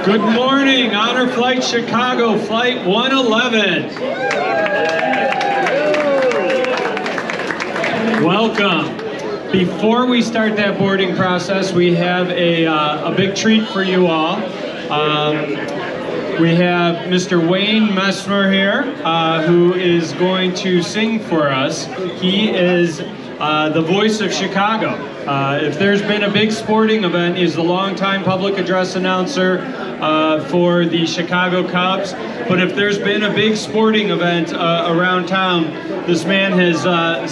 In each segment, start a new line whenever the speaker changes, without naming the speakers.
Good morning, Honor Flight Chicago, Flight 111. Welcome. Before we start that boarding process, we have a big treat for you all. We have Mr. Wayne Messmer here, who is going to sing for us. He is the voice of Chicago. If there's been a big sporting event, he's the longtime public address announcer for the Chicago Cubs. But if there's been a big sporting event around town, this man has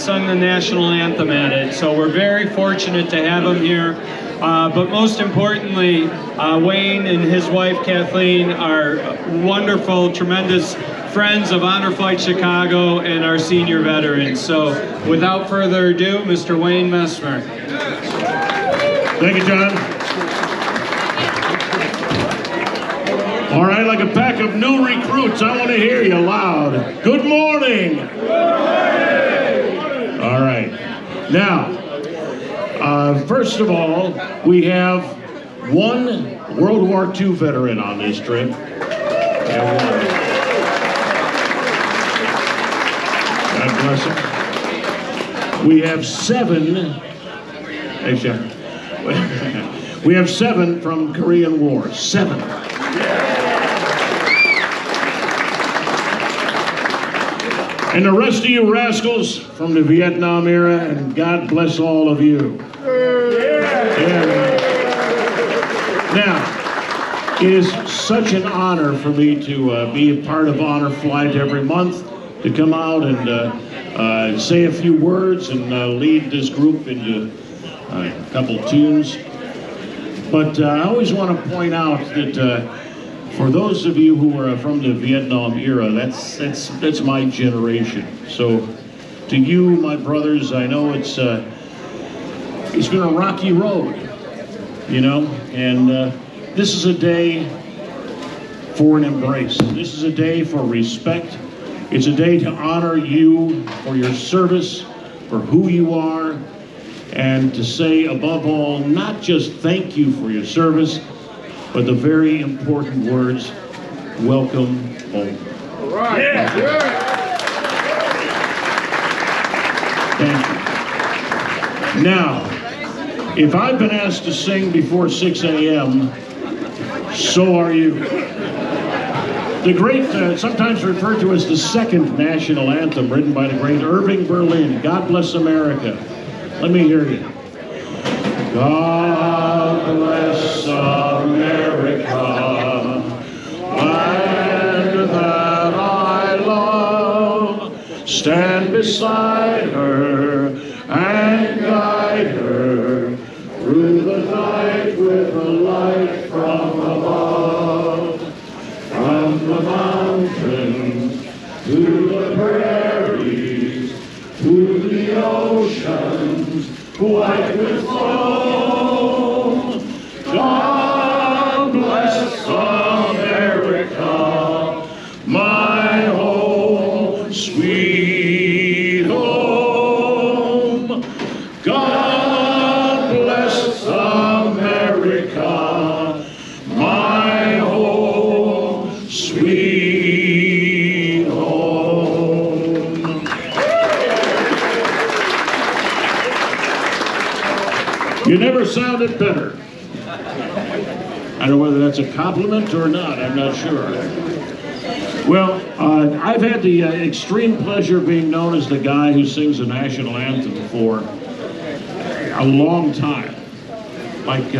sung the national anthem at it. So we're very fortunate to have him here. But most importantly, Wayne and his wife Kathleen are wonderful, tremendous friends of Honor Flight Chicago and our senior veterans. So without further ado, Mr. Wayne Messmer.
Thank you, John. All right, like a pack of new recruits, I want to hear you loud. Good morning. Good morning. All right. Now, first of all, we have one World War II veteran on this trip. God bless him. We have seven. We have seven from Korean War. 7. And the rest of you rascals from the Vietnam era, and God bless all of you. Yeah. Now, it is such an honor for me to be a part of Honor Flight every month, to come out and say a few words and lead this group into a couple tunes. But I always want to point out that for those of you who are from the Vietnam era, that's my generation. So to you, my brothers, I know it's been a rocky road, you know, and this is a day for an embrace. This is a day for respect. It's a day to honor you for your service, for who you are, and to say above all, not just thank you for your service, but the very important words, welcome home.
All right. Yeah.
Thank you. Now, if I've been asked to sing before 6 a.m., so are you. The great, sometimes referred to as the second national anthem, written by the great Irving Berlin, God Bless America. Let me hear you. God bless America, land that I love. Stand beside her and guide her through the night with a light from above. From the mountains to the prairies, to the oceans, white with foam. God bless America, my home, sweet home. God bless America, my home, sweet home. You never sounded better. I don't know whether that's a compliment or not, I'm not sure. Well, I've had the extreme pleasure of being known as the guy who sings the national anthem for a long time, like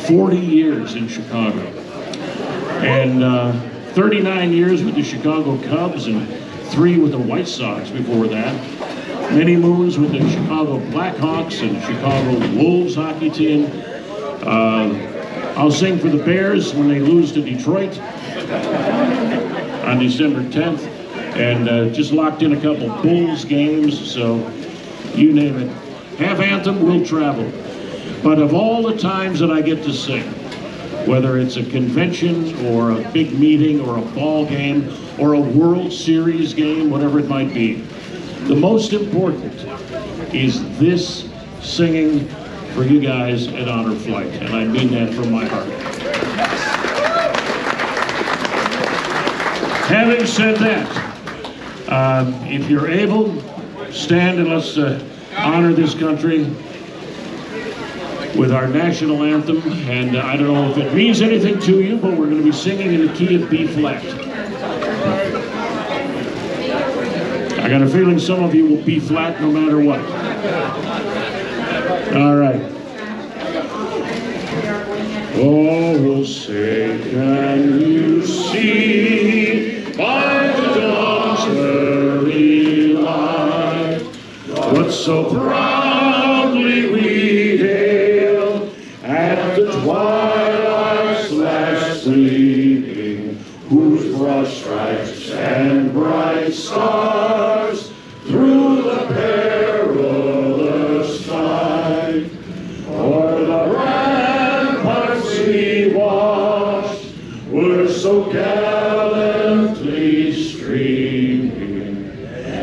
40 years in Chicago, and 39 years with the Chicago Cubs and 3 with the White Sox before that. Many moons with the Chicago Blackhawks and Chicago Wolves hockey team. I'll sing for the Bears when they lose to Detroit on December 10th, and just locked in a couple Bulls games, so you name it. Half anthem will travel. But of all the times that I get to sing, whether it's a convention or a big meeting or a ball game or a World Series game, whatever it might be, the most important is this singing for you guys at Honor Flight, and I mean that from my heart. Having said that, if you're able, stand and let's honor this country with our national anthem. And I don't know if it means anything to you, but we're going to be singing in the key of B flat. I got a feeling some of you will be flat no matter what. All right. Oh, we'll say, can you see by the dawn's early light what so proudly we hailed at the twilight's last gleaming, whose broad stripes and bright stars through the perilous fight o'er the ramparts we watched were so gallantly streaming,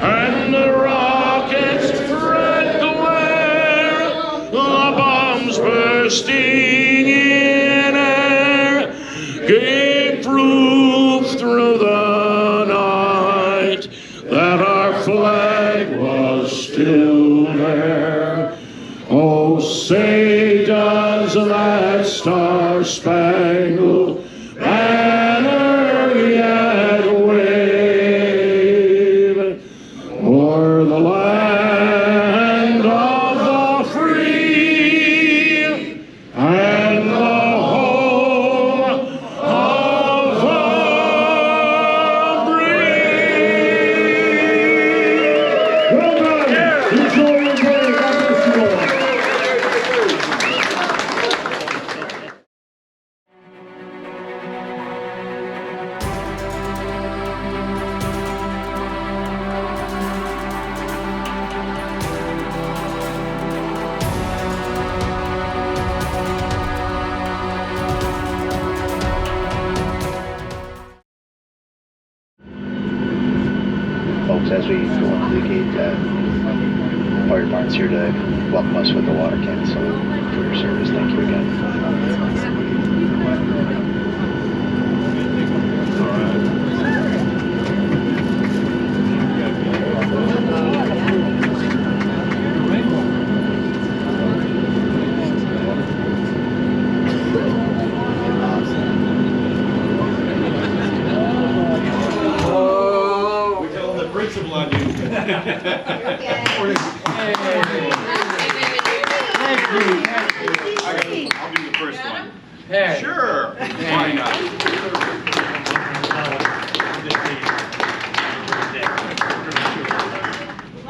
and the rockets thread the glare, the bombs bursting in air gave proof through the night that our flag was still there. Oh, say does that star-spangled banner yet wave o'er the land of the free and the home of the brave? Well done. Enjoy your day. God bless you all.
Folks, as we go into the gate, fire department's here to welcome us with the water can. So for your service, thank you again.
Principal on you.
I'll do the first one.
Hey.
Sure. Why not?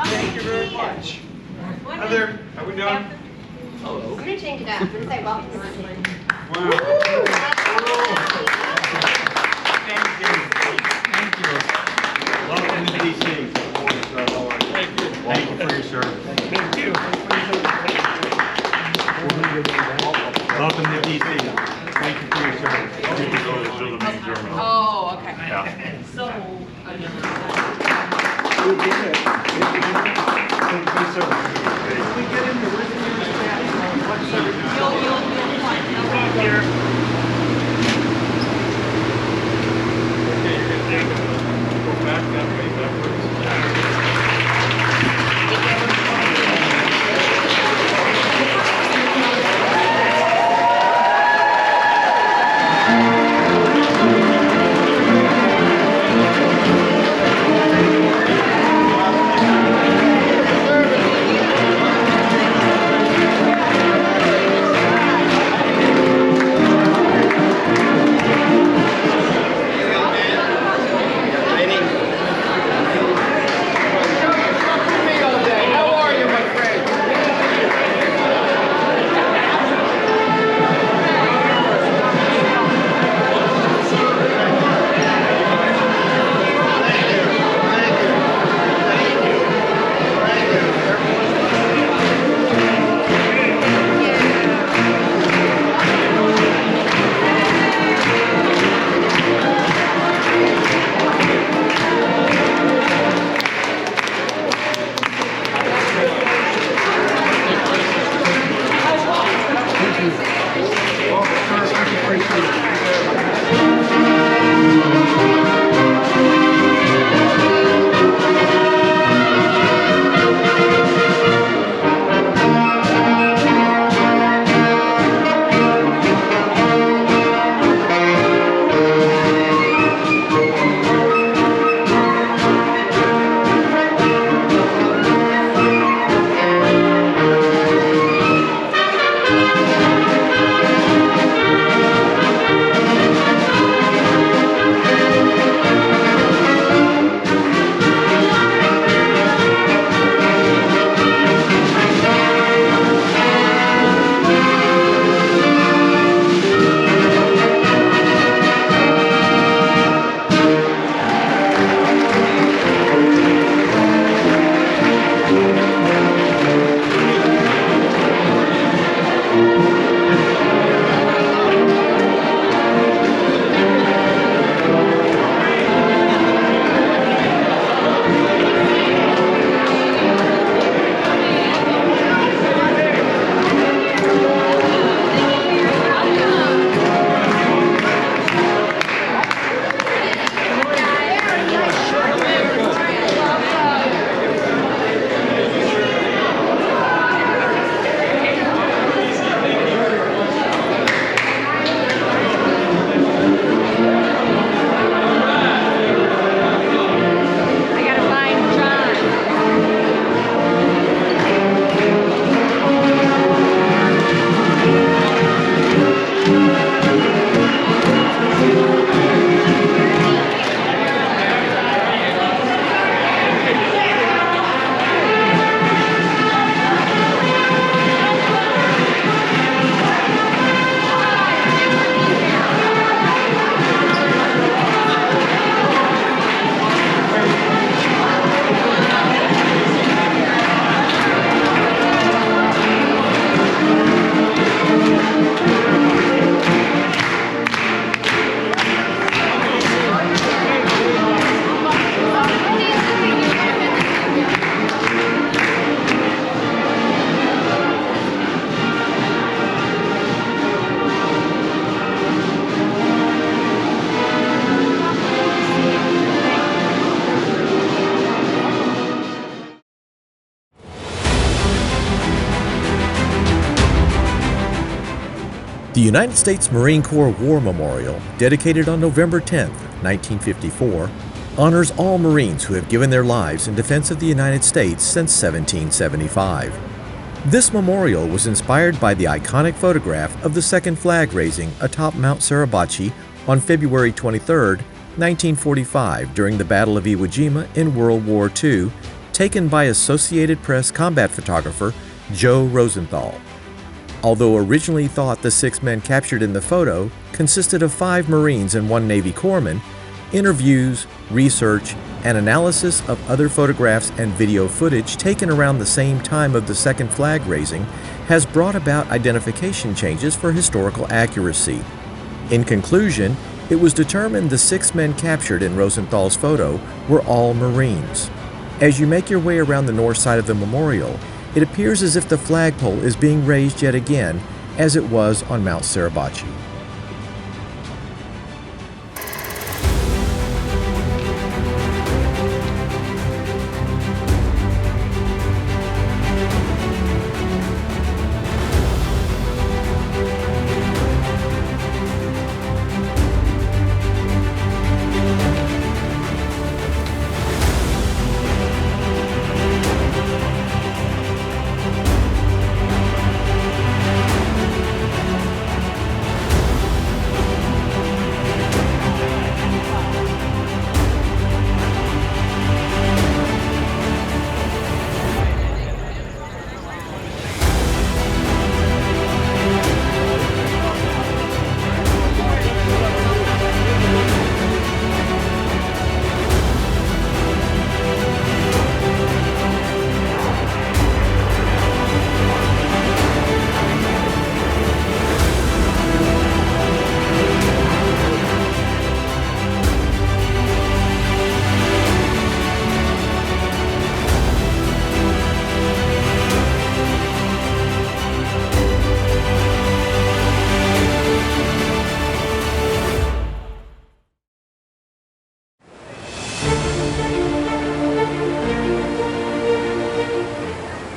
Thank you very much. Heather, are we done?
I'm going to change it up. I'm going to say welcome.
Wow.
Thank you. Welcome to DC. Thank you. Thank you for your service. Thank you. Welcome to DC. Thank you for your service.
Oh, okay.
Yeah.
So,
The United States Marine Corps War Memorial, dedicated on November 10, 1954, honors all Marines who have given their lives in defense of the United States since 1775. This memorial was inspired by the iconic photograph of the second flag raising atop Mount Suribachi on February 23, 1945, during the Battle of Iwo Jima in World War II, taken by Associated Press combat photographer Joe Rosenthal. Although originally thought the 6 men captured in the photo consisted of 5 Marines and 1 Navy corpsman, interviews, research, and analysis of other photographs and video footage taken around the same time of the second flag raising has brought about identification changes for historical accuracy. In conclusion, it was determined the 6 men captured in Rosenthal's photo were all Marines. As you make your way around the north side of the memorial, it appears as if the flagpole is being raised yet again, as it was on Mount Suribachi.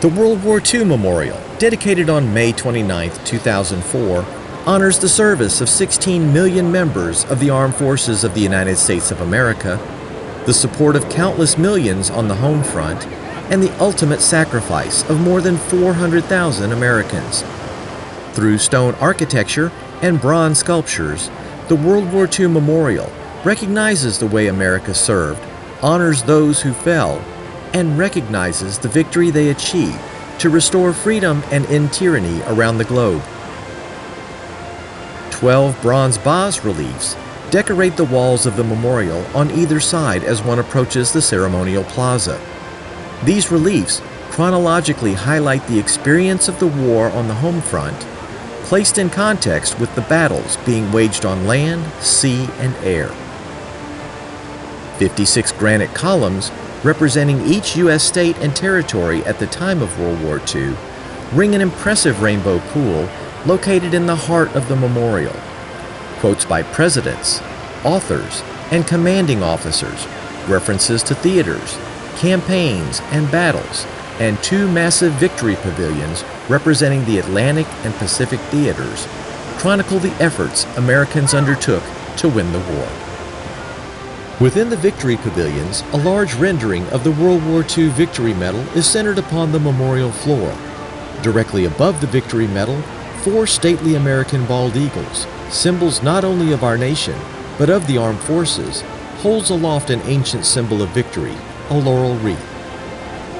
The World War II Memorial, dedicated on May 29, 2004, honors the service of 16 million members of the Armed Forces of the United States of America, the support of countless millions on the home front, and the ultimate sacrifice of more than 400,000 Americans. Through stone architecture and bronze sculptures, the World War II Memorial recognizes the way America served, honors those who fell, and recognizes the victory they achieved to restore freedom and end tyranny around the globe. 12 bronze bas-reliefs decorate the walls of the memorial on either side as one approaches the ceremonial plaza. These reliefs chronologically highlight the experience of the war on the home front, placed in context with the battles being waged on land, sea, and air. 56 granite columns representing each U.S. state and territory at the time of World War II, ring an impressive rainbow pool located in the heart of the memorial. Quotes by presidents, authors, and commanding officers, references to theaters, campaigns, and battles, and 2 massive victory pavilions representing the Atlantic and Pacific theaters chronicle the efforts Americans undertook to win the war. Within the victory pavilions, a large rendering of the World War II Victory Medal is centered upon the memorial floor. Directly above the Victory Medal, 4 stately American bald eagles, symbols not only of our nation, but of the armed forces, holds aloft an ancient symbol of victory, a laurel wreath.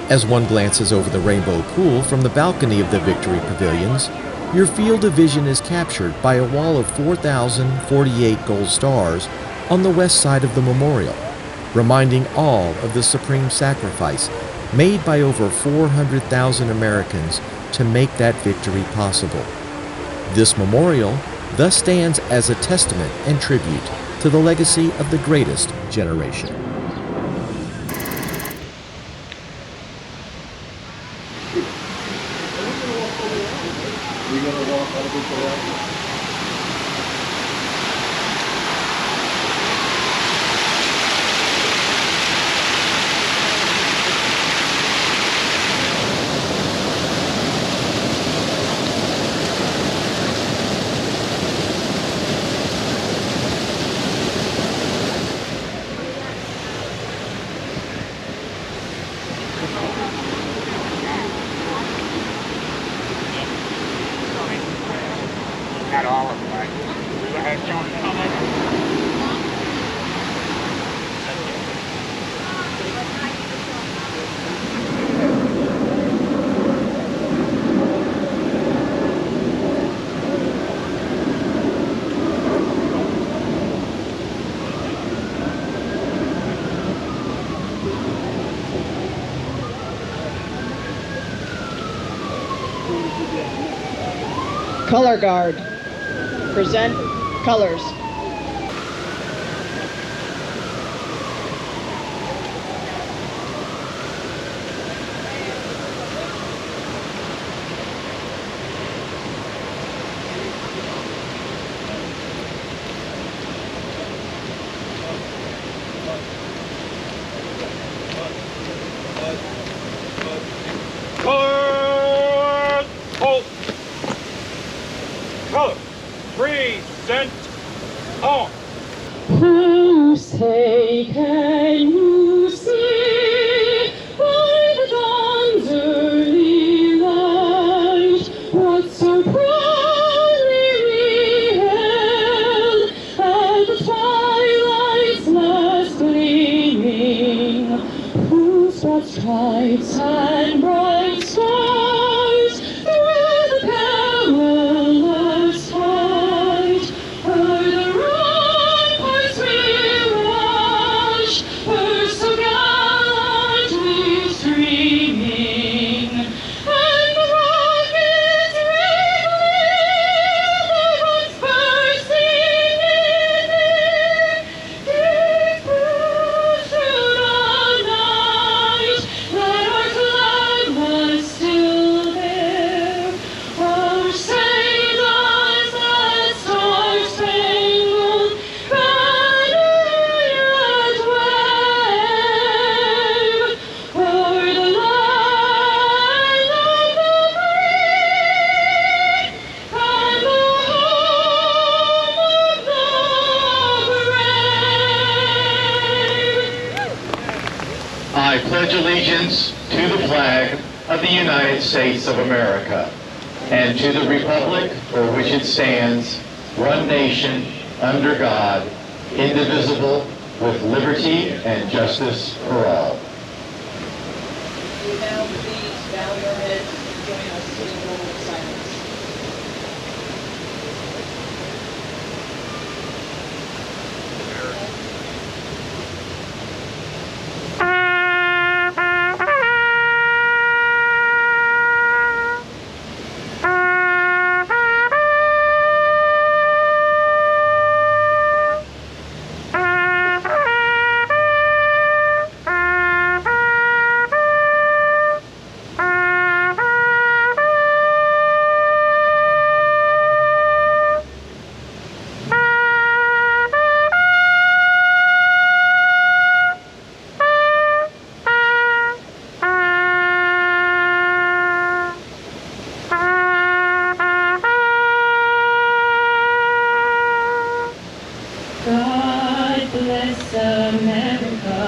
As one glances over the rainbow pool from the balcony of the victory pavilions, your field of vision is captured by a wall of 4,048 gold stars on the west side of the memorial, reminding all of the supreme sacrifice made by over 400,000 Americans to make that victory possible. This memorial thus stands as a testament and tribute to the legacy of the greatest generation.
Not all of them, right? We will have John comment.
Color guard. Present colors.
Color! Hold! Color! Present on!
Who say can you see by the dawn's early light what so proudly we hailed at the twilight's last gleaming? Who spread stripes and bright stars through the perilous fight? O'er the ramparts we rush, first so gallantly streaming, and the rockets ringing, the guns bursting in air, dispersed through the night, that our flag was still there. Our sailors, that star-spangled banner yet wave, o'er the land of the free, and the home of the brave.
I pledge allegiance to the flag of the United States of America and to the republic for which it stands, one nation, under God, indivisible, with liberty and justice for all.
You now please bow your heads and join us in a moment of silence.
God bless America,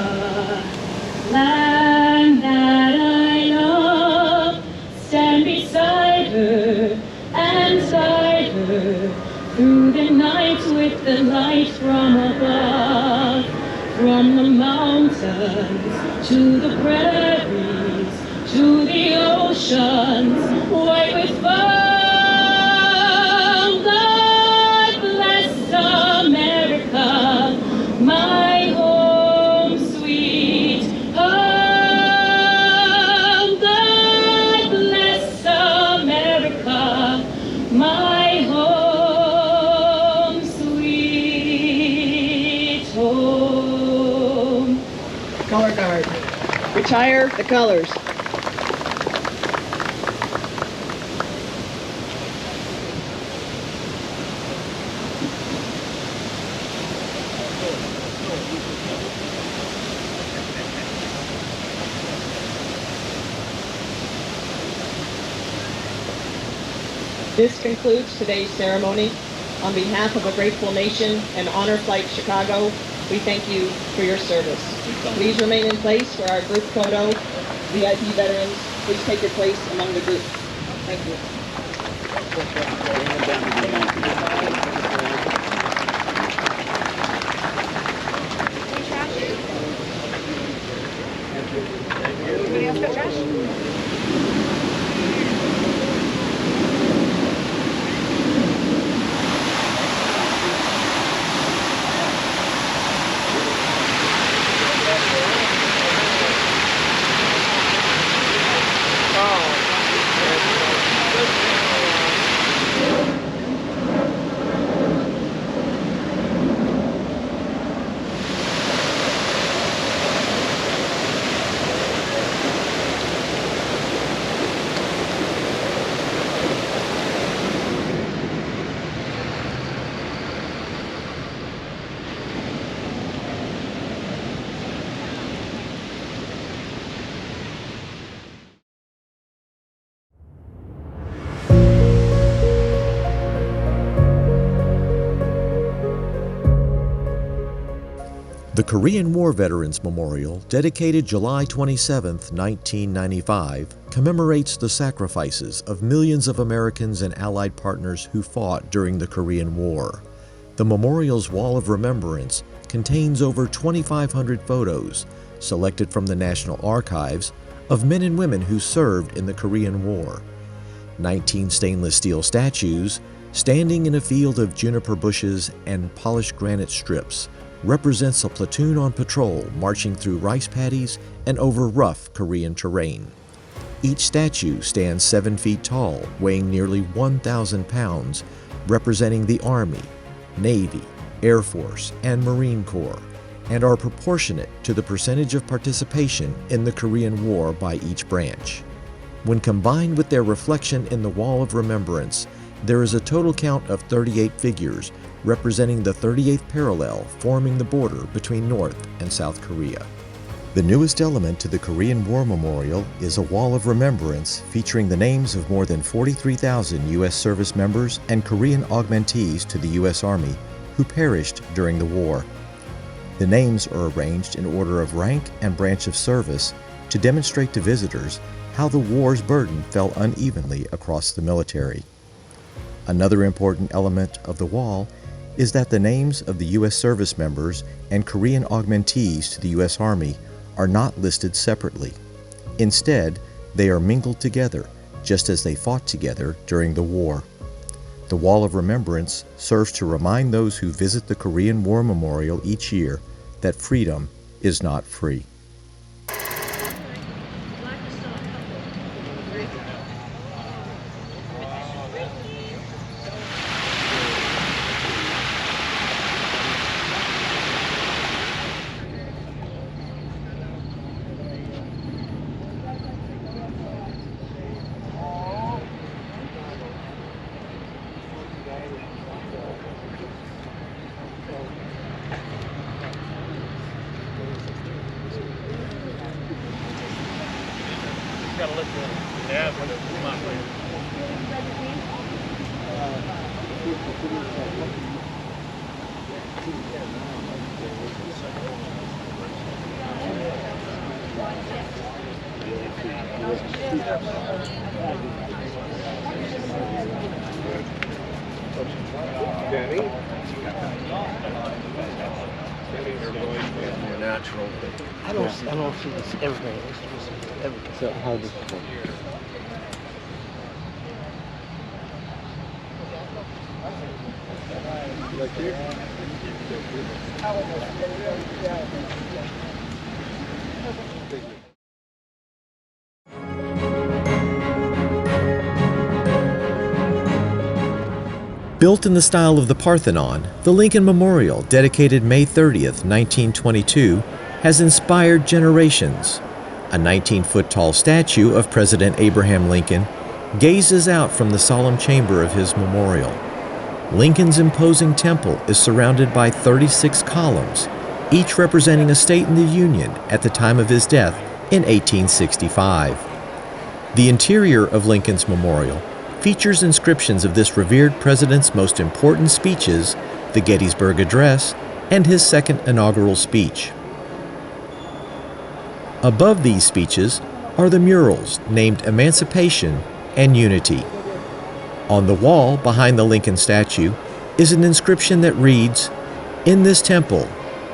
land that I love. Stand beside her and guide her through the night with the light from above. From the mountains to the prairies, to the oceans, white with foam. God bless America, my home, sweet home. God bless America, my home, sweet home.
Color guard. Retire the colors. This concludes today's ceremony. On behalf of a grateful nation and Honor Flight Chicago, we thank you for your service. Please remain in place for our group photo. VIP veterans, please take your place among the group. Thank you.
The Korean War Veterans Memorial, dedicated July 27, 1995, commemorates the sacrifices of millions of Americans and Allied partners who fought during the Korean War. The memorial's Wall of Remembrance contains over 2,500 photos, selected from the National Archives, of men and women who served in the Korean War. 19 stainless steel statues, standing in a field of juniper bushes and polished granite strips, represents a platoon on patrol marching through rice paddies and over rough Korean terrain. Each statue stands 7 feet tall, weighing nearly 1,000 pounds, representing the Army, Navy, Air Force, and Marine Corps, and are proportionate to the percentage of participation in the Korean War by each branch. When combined with their reflection in the Wall of Remembrance, there is a total count of 38 figures representing the 38th parallel forming the border between North and South Korea. The newest element to the Korean War Memorial is a Wall of Remembrance featuring the names of more than 43,000 U.S. service members and Korean augmentees to the U.S. Army who perished during the war. The names are arranged in order of rank and branch of service to demonstrate to visitors how the war's burden fell unevenly across the military. Another important element of the wall is that the names of the U.S. service members and Korean augmentees to the U.S. Army are not listed separately. Instead, they are mingled together, just as they fought together during the war. The Wall of Remembrance serves to remind those who visit the Korean War Memorial each year that freedom is not free.
Gotta look good. Yeah, but it's not clear.
Danny?
More natural.
I don't see this everything. It's just everything. So how does it work?
Like here?
Built in the style of the Parthenon, the Lincoln Memorial, dedicated May 30th, 1922, has inspired generations. A 19-foot tall statue of President Abraham Lincoln gazes out from the solemn chamber of his memorial. Lincoln's imposing temple is surrounded by 36 columns, each representing a state in the Union at the time of his death in 1865. The interior of Lincoln's memorial features inscriptions of this revered president's most important speeches, the Gettysburg Address, and his second inaugural speech. Above these speeches are the murals named Emancipation and Unity. On the wall behind the Lincoln statue is an inscription that reads, "In this temple,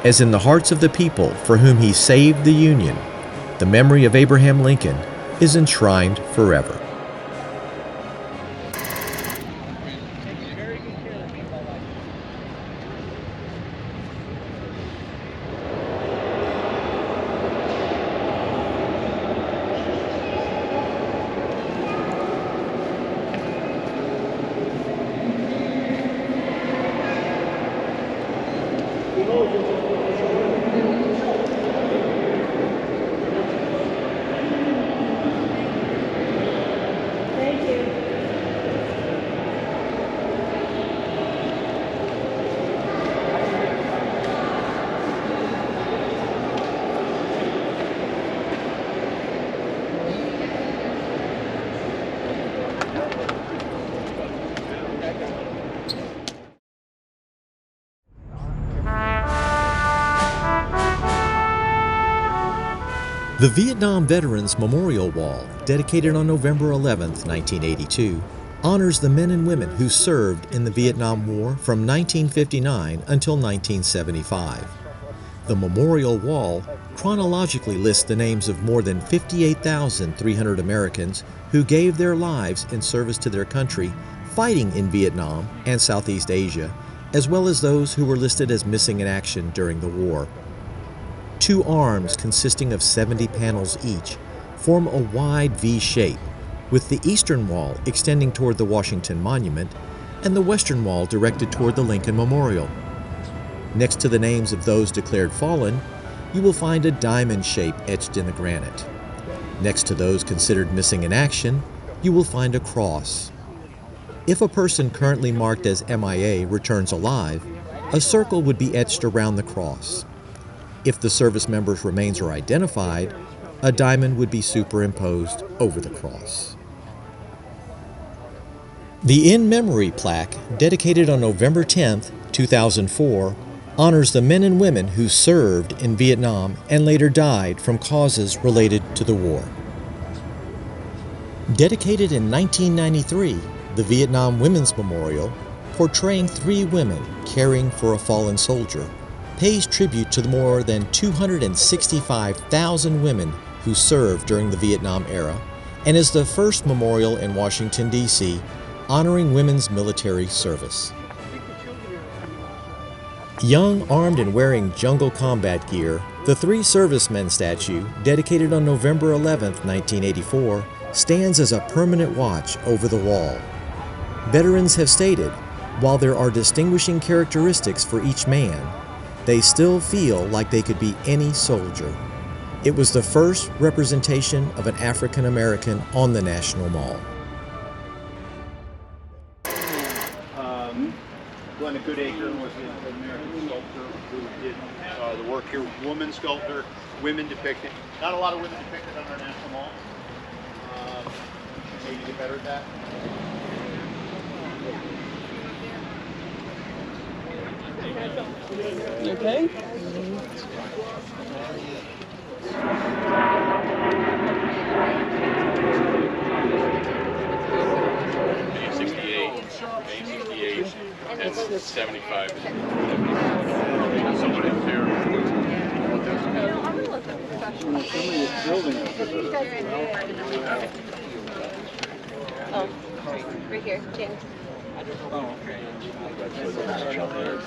as in the hearts of the people for whom he saved the Union, the memory of Abraham Lincoln is enshrined forever." The Vietnam Veterans Memorial Wall, dedicated on November 11, 1982, honors the men and women who served in the Vietnam War from 1959 until 1975. The Memorial Wall chronologically lists the names of more than 58,300 Americans who gave their lives in service to their country fighting in Vietnam and Southeast Asia, as well as those who were listed as missing in action during the war. Two arms consisting of 70 panels each form a wide V shape, with the eastern wall extending toward the Washington Monument and the western wall directed toward the Lincoln Memorial. Next to the names of those declared fallen, you will find a diamond shape etched in the granite. Next to those considered missing in action, you will find a cross. If a person currently marked as MIA returns alive, a circle would be etched around the cross. If the service member's remains are identified, a diamond would be superimposed over the cross. The In Memory plaque, dedicated on November 10, 2004, honors the men and women who served in Vietnam and later died from causes related to the war. Dedicated in 1993, the Vietnam Women's Memorial, portraying 3 women caring for a fallen soldier, pays tribute to the more than 265,000 women who served during the Vietnam era and is the first memorial in Washington, D.C., honoring women's military service. Young, armed, and wearing jungle combat gear, the 3 servicemen statue, dedicated on November 11, 1984, stands as a permanent watch over the wall. Veterans have stated, while there are distinguishing characteristics for each man, they still feel like they could be any soldier. It was the first representation of an African American on the National Mall.
Glenna Goodacre was an American sculptor who did the work here. Woman sculptor, women depicted. Not a lot of women depicted on our National Mall. Maybe get better at that.
You okay?
It's 75.
Oh, right here, James.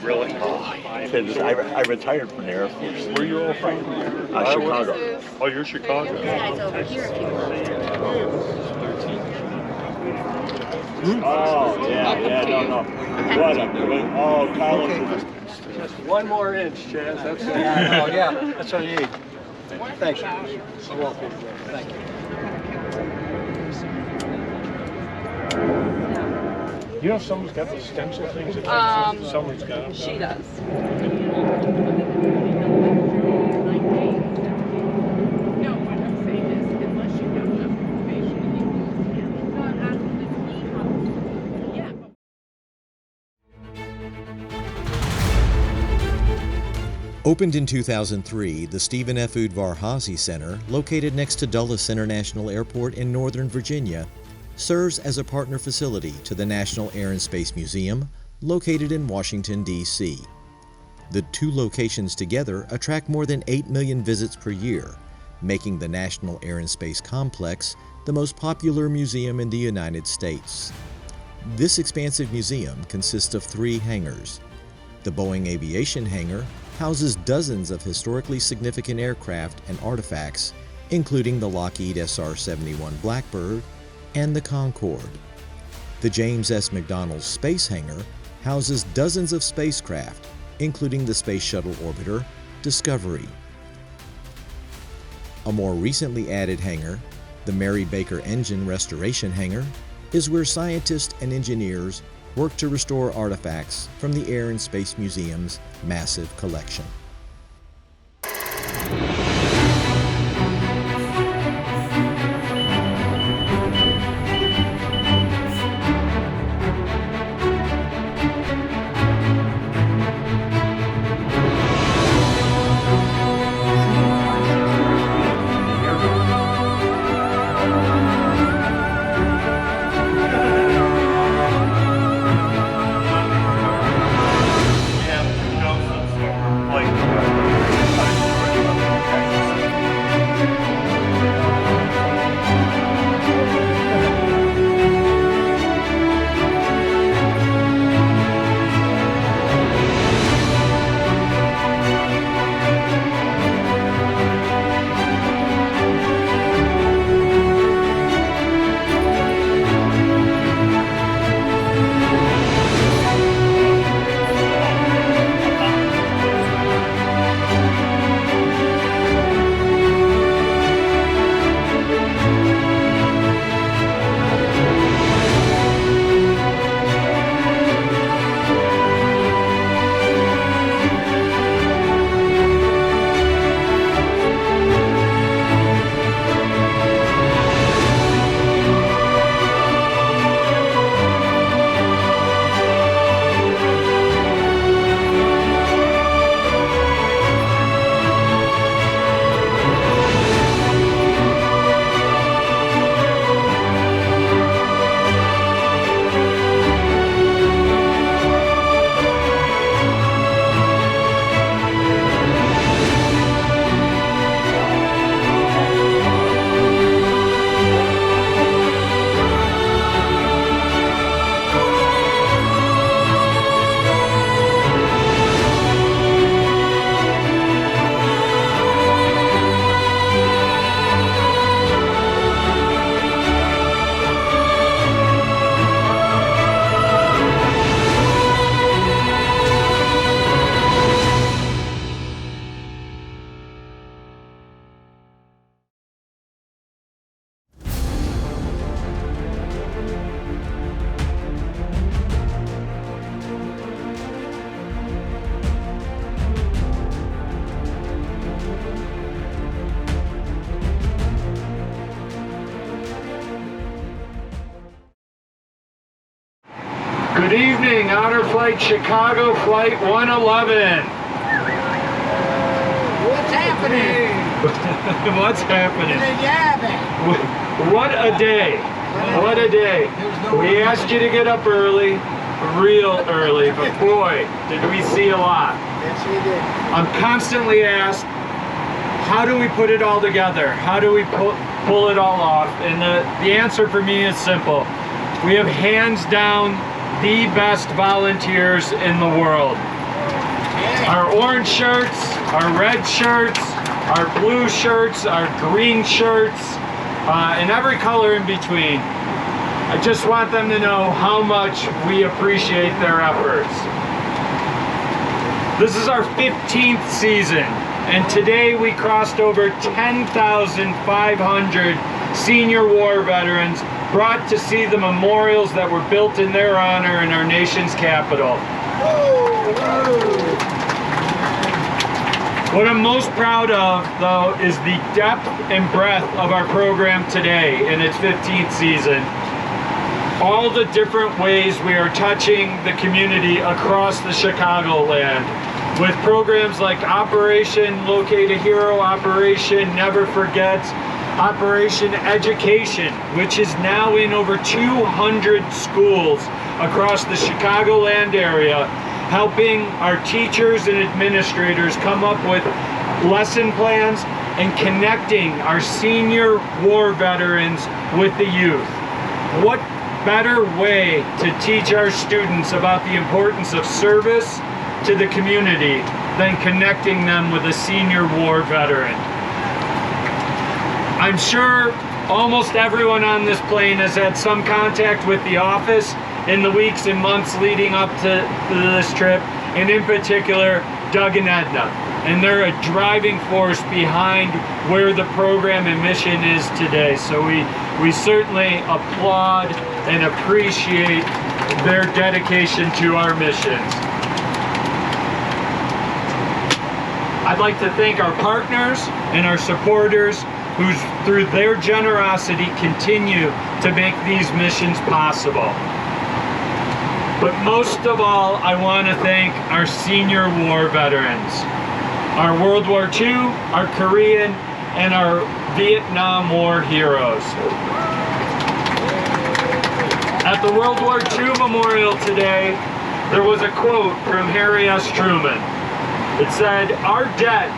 Really? Because I retired from the Air Force. Where are you all from? Chicago. Oh, you're Chicago.
Guys over here if you want.
Oh, yeah, no. What? Oh, Kyle.
Just one more inch, Chaz. That's it.
Oh, yeah, that's what you need. Thank you. You're welcome. Thank you.
You know someone's got the stencil things? Someone's got them.
She does.
Opened in 2003, the Stephen F. Udvar-Hazy Center, located next to Dulles International Airport in Northern Virginia, serves as a partner facility to the National Air and Space Museum, located in Washington, D.C. The 2 locations together attract more than 8 million visits per year, making the National Air and Space Complex the most popular museum in the United States. This expansive museum consists of 3 hangars. The Boeing Aviation Hangar houses dozens of historically significant aircraft and artifacts, including the Lockheed SR-71 Blackbird and the Concorde. The James S. McDonnell Space Hangar houses dozens of spacecraft, including the Space Shuttle Orbiter, Discovery. A more recently added hangar, the Mary Baker Engine Restoration Hangar, is where scientists and engineers work to restore artifacts from the Air and Space Museum's massive collection.
Good evening, Honor Flight Chicago, Flight 111.
What's happening?
What's happening?
Yeah,
What a day. What a day. We asked you to get up early, real early, but boy, did we see a lot.
yes, we did.
I'm constantly asked, how do we put it all together? How do we pull it all off? And the answer for me is simple. We have hands down the best volunteers in the world. Our orange shirts, our red shirts, our blue shirts, our green shirts, and every color in between. I just want them to know how much we appreciate their efforts. This is our 15th season, and today we crossed over 10,500 senior war veterans brought to see the memorials that were built in their honor in our nation's capital. What I'm most proud of, though, is the depth and breadth of our program today in its 15th season. All the different ways we are touching the community across the Chicagoland with programs like Operation Locate a Hero, Operation Never Forget, Operation Education, which is now in over 200 schools across the Chicagoland area, helping our teachers and administrators come up with lesson plans and connecting our senior war veterans with the youth. What better way to teach our students about the importance of service to the community than connecting them with a senior war veteran? I'm sure almost everyone on this plane has had some contact with the office in the weeks and months leading up to this trip, and in particular, Doug and Edna. And they're a driving force behind where the program and mission is today. So we certainly applaud and appreciate their dedication to our missions. I'd like to thank our partners and our supporters who, through their generosity, continue to make these missions possible. But most of all, I want to thank our senior war veterans, our World War II, our Korean, and our Vietnam War heroes. At the World War II Memorial today, there was a quote from Harry S. Truman. It said, "Our debt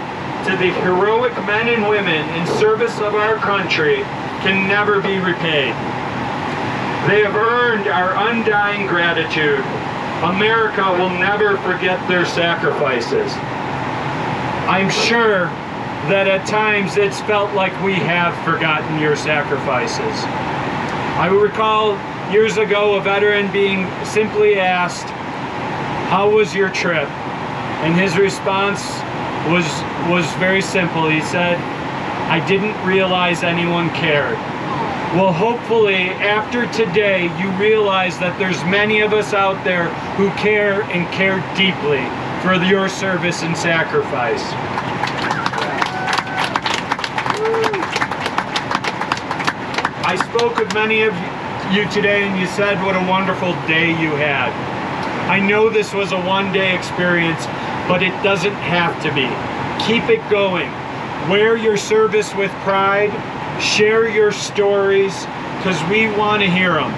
to the heroic men and women in service of our country can never be repaid. They have earned our undying gratitude. America will never forget their sacrifices." I'm sure that at times it's felt like we have forgotten your sacrifices. I recall years ago a veteran being simply asked, "How was your trip?" And his response was very simple. He said, "I didn't realize anyone cared." Well, hopefully after today you realize that there's many of us out there who care and care deeply for your service and sacrifice. I spoke with many of you today and you said what a wonderful day you had. I know this was a one-day experience, but it doesn't have to be. Keep it going. Wear your service with pride. Share your stories, because we want to hear them.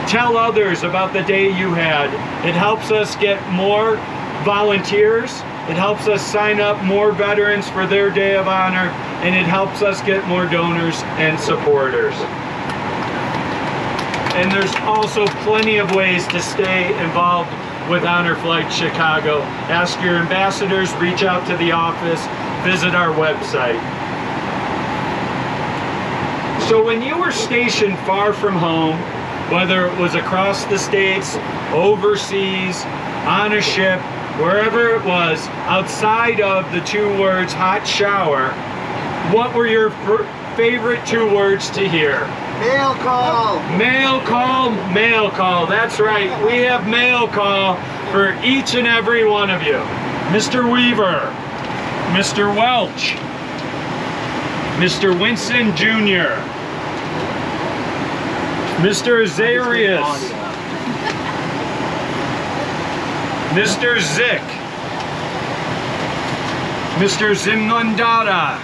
Tell others about the day you had. It helps us get more volunteers. It helps us sign up more veterans for their Day of Honor, and it helps us get more donors and supporters. And there's also plenty of ways to stay involved with Honor Flight Chicago. Ask your ambassadors, reach out to the office, visit our website. So when you were stationed far from home, whether it was across the states, overseas, on a ship, wherever it was, outside of the two words hot shower, what were your favorite two words to hear?
Mail call.
Mail call, mail call. That's right. We have mail call for each and every one of you. Mr. Weaver, Mr. Welch, Mr. Winston Jr., Mr. Azarias, Mr. Zick, Mr. Zimnondada,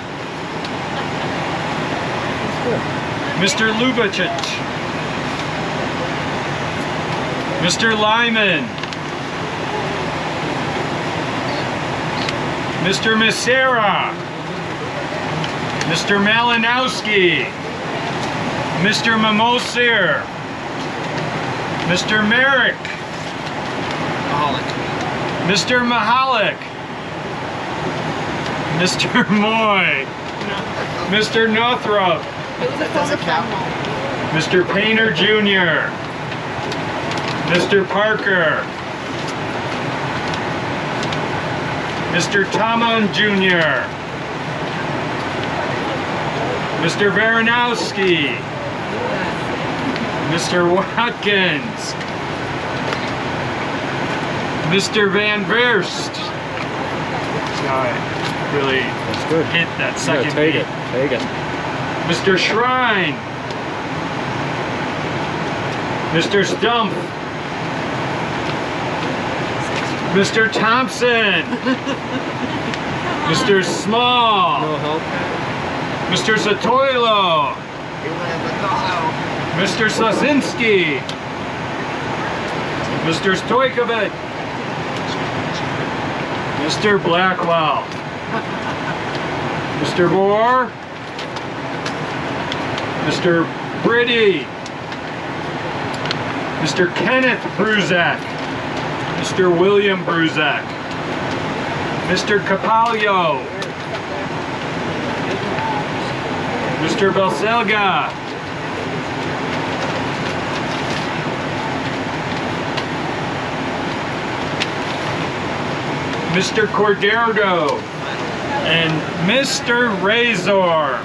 Mr. Lubicic, Mr. Lyman, Mr. Macera, Mr. Malinowski, Mr. Mimosir, Mr. Merrick, Mr. Mahalik, Mr. Moy, Mr. Northrop, Mr. Painter Jr., Mr. Parker, Mr. Tomon Jr., Mr. Varanowski, Mr. Watkins, Mr. Van Verst. This guy really hit that second beat.
Take it.
Mr. Shrine, Mr. Stump, Mr. Thompson, Mr. Small, Mr. Satoilo, Mr. Slasinski, Mr. Stojkovic, Mr. Blackwell, Mr. Bohr, Mr. Briddy, Mr. Kenneth Bruzak, Mr. William Bruzak, Mr. Capalio, Mr. Belselga, Mr. Cordero, and Mr. Razor.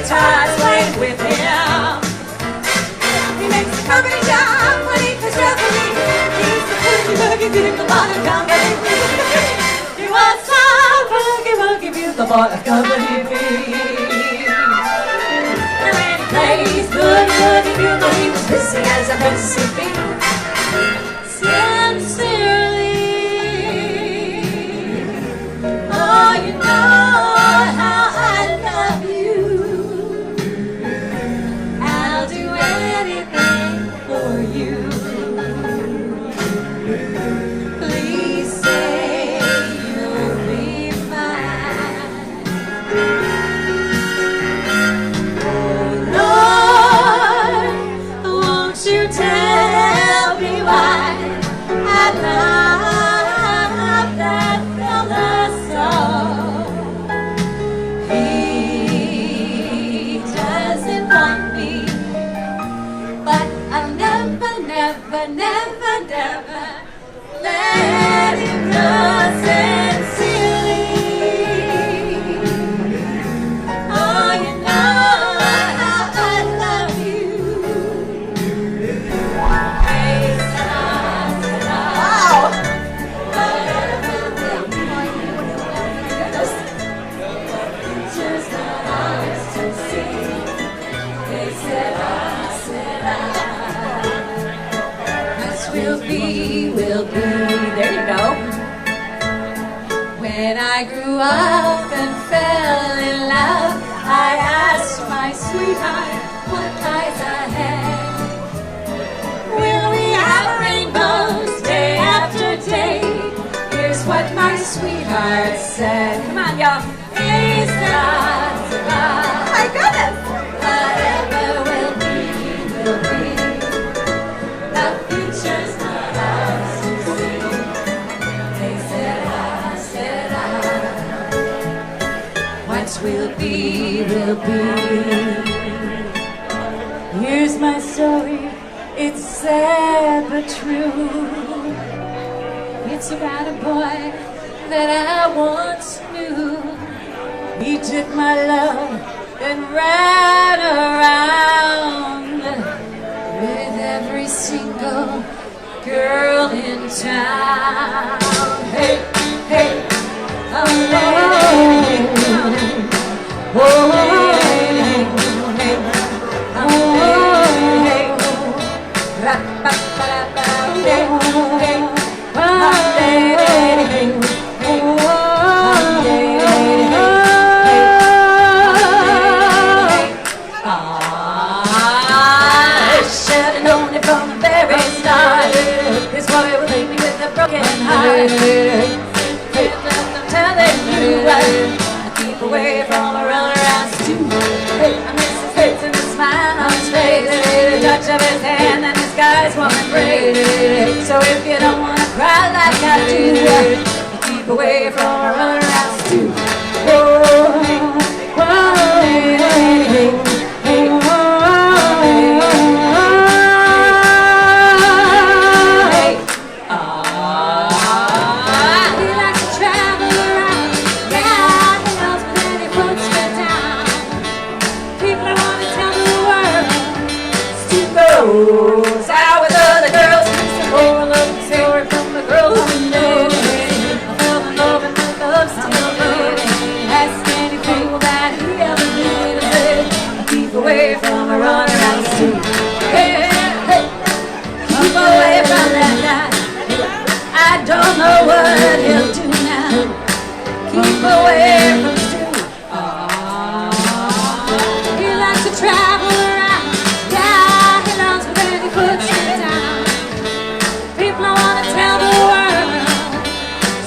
guitar's playing with him. He makes the company jump when he plays referee. He's the boogie bugle boy of company B. He was some boogie bugle boy of company B. And when he plays boogie bugle, he was busy as a Mississippi. Sincerely, oh, you know how I love you. I'll do anything for you. Please say you'll be mine. Oh Lord, won't you tell me why I love that fella so? He doesn't want me, but I'll never, never, never, never let him go sincerely. Oh, you know how I love you. Will be, there you go. When I grew up and fell in love, I asked my sweetheart what prize I had. Will we have rainbows day after day? Here's what my sweetheart said. Come on, y'all. It's not about, my goodness. Whatever will be, will be. The future's not ours to see. They said what will be, will be. Here's my story, it's sad but true. It's about a boy that I once knew. He took my love and ran around with every single girl in town. Hey, hey, oh, hey, oh, hey, oh, hey, should've known it from the very start. This boy will leave me with a broken heart. I'm telling you, I keep away from a runaround stew. I miss his lips and the smile on his face, the touch of his hand and his guy's warm embrace. So if you don't wanna cry like I do, keep away from a runaround stew. Oh, oh, hey, hey, hey, hey, oh, hey, hey. He likes to travel around. Yeah, he knows when any puts me down. People want to tell the world Stu goes out with other girls. Oh, I love the story from the girl who knows. I fell in love and my love still goes. Ask any fool that he ever did. Keep away from a runaround Stu. Hey, hey, keep away from that guy. I don't know what he'll do now. Keep away from Stu. He likes to travel around. Yeah, he loves me when he puts me down. People don't want to tell the world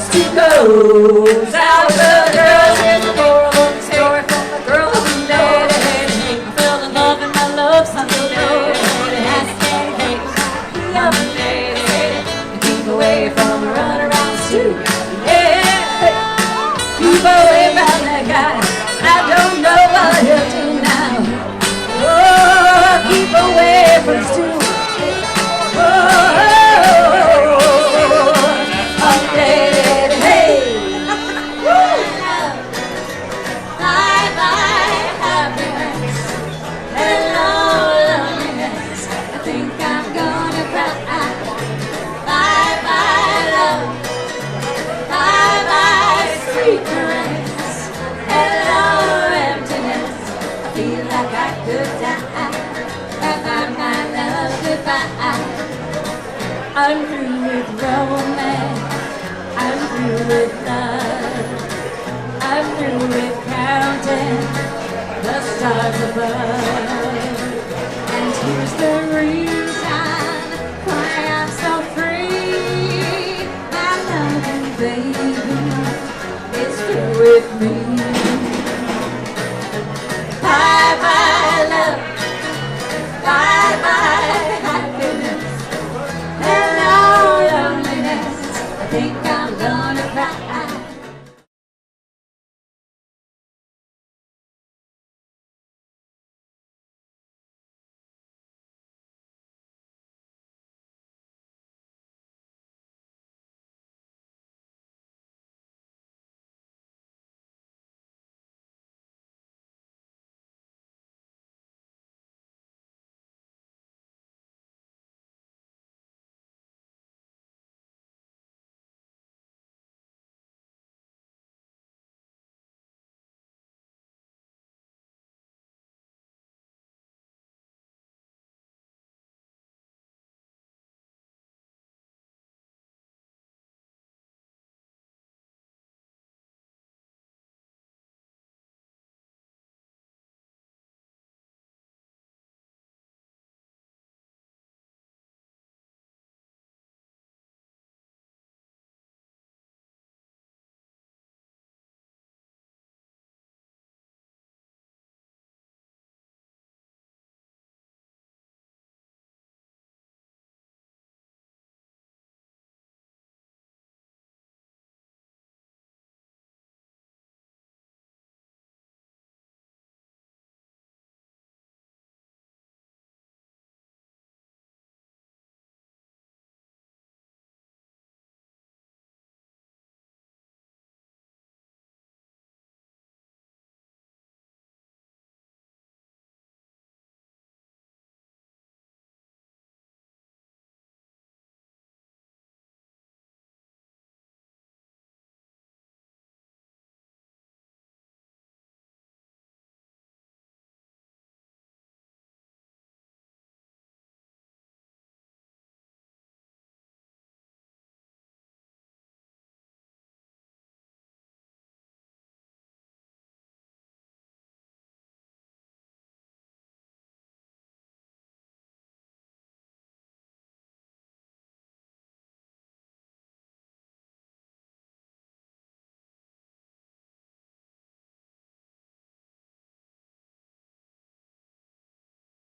Stu goes out with the girls. Here's a moral story from the girl who dated. I fell in love and my love something new. Ask anything he ever dated. Keep away from a runaround Stu. Yeah, keep away from that guy. I don't know what he'll do now. Oh, keep away from Stu. Oh, oh, oh, hey. I'm through with romance, I'm through with love, I'm through with counting the stars above. And here's the reason why I'm so free. My loving baby is through with me.